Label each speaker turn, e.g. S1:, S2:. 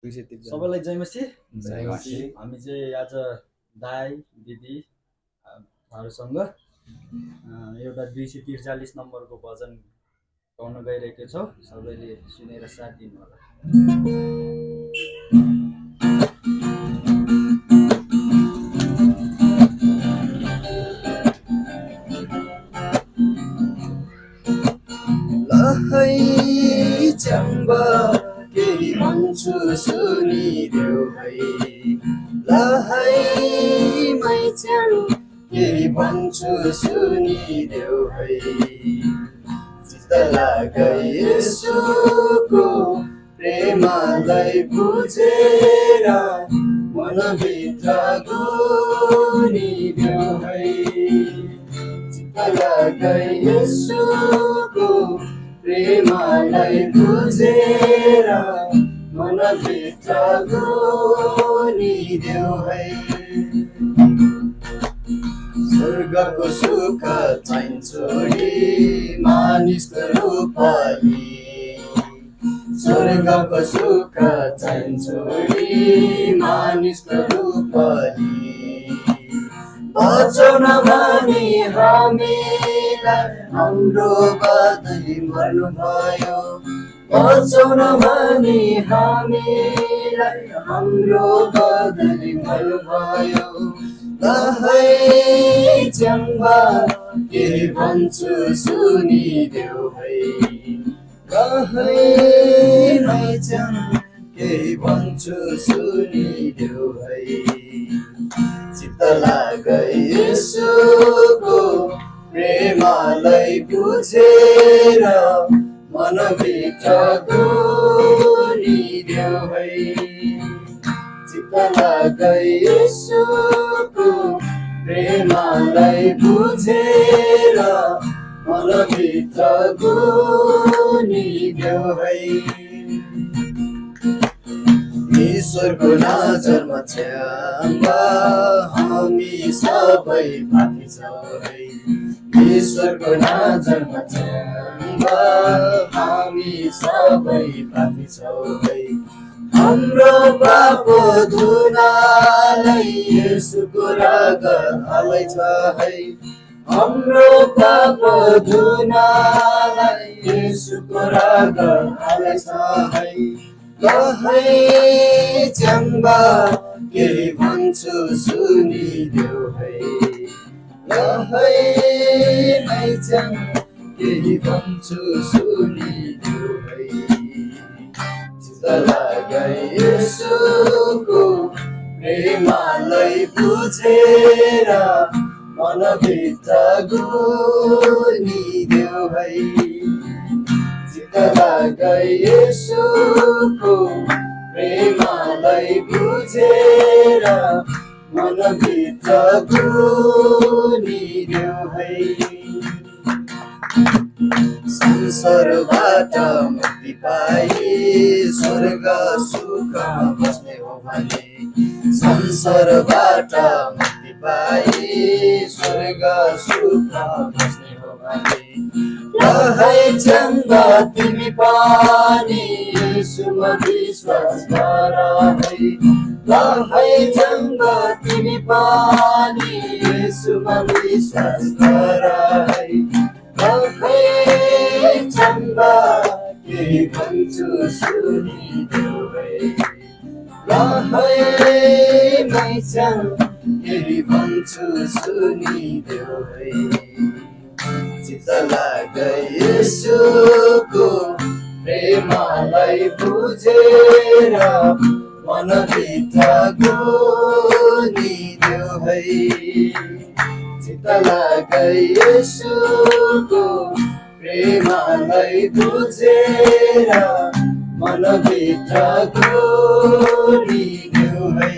S1: सबैलाई जयमसी।
S2: जयमसी।
S1: हामी चाहिँ आज दाई दिदी हरूसँग एउटा 243 नम्बरको भजन गाउन गइरहेको छौँ। सबैले सुनेर साथ दिनु होला।
S2: लहै चम्बा केही भन्छु सुनिदेऊ है, लहै मैच्याङ केही भन्छु सुनिदेऊ है। चित्त लागै येशूको प्रेमलाई बुझेर मनभित्र गुनिदेऊ है। चित्त लागै येशूको प्रेमलाई बुझेर मनभित्र गुनिदेऊ है। स्वर्गको सुख चाहिँ छोडी मानिसको रूपली, स्वर्गको सुख चाहिँ छोडी मानिसको रूपली बचाउन भनी हामीलाई हाम्रो बदली मर्नुभयो, बचाउन भनी हामीलाई हाम्रो बदली मर्नुभयो। लहै चम्बा केही भन्छु सुनिदेऊ है, लहै मैच्याङ केही भन्छु सुनिदेऊ है। चित्त लागै येशूको प्रेमलाई बुझेर मनभित्र गुनिदेऊ है। चित्त लागै येशूको प्रेमलाई बुझेर मनभित्र गुनिदेऊ है। ईश्वरको नजरमा छ्याम्बा हामी सबै पापी छौँ है, ईश्वरको नजरमा छ्याम्बा हामी सबै पापी छौँ है। हाम्रो पाप धुनालाई येशूको रगत हाल्छ है, हाम्रो पाप धुनालाई येशूको रगत हाल्छ है। लहै चम्बा केही भन्छु सुनिदेऊ है, लहै मैच्याङ केही भन्छु सुनिदेऊ है। चित्त लागै येशूको प्रेमलाई बुझेर मनभित्र गुनिदेऊ है। चित्त लागै येशूको प्रेमलाई बुझेर मनभित्र गुनिदेऊ है। संसारबाट मुक्ति पाई स्वर्ग सुखमा बस्ने हो भने, संसारबाट मुक्ति पाई स्वर्ग सुखमा बस्ने हो भने। लहै चम्बा तिमी पनि येशूमा विश्वास गर है, लहै चम्बा तिमी पनि येशूमा विश्वास गर है। लहै चम्बा केही भन्छु सुनिदेऊ है, लहै मैच्याङ केही भन्छु सुनिदेऊ है। चित्त लागै येशूको प्रेमलाई बुझेर मनभित्र गुनिदेऊ है। चित्त लागै येशूको प्रेमलाई बुझेर मनभित्र गुनिदेऊ है।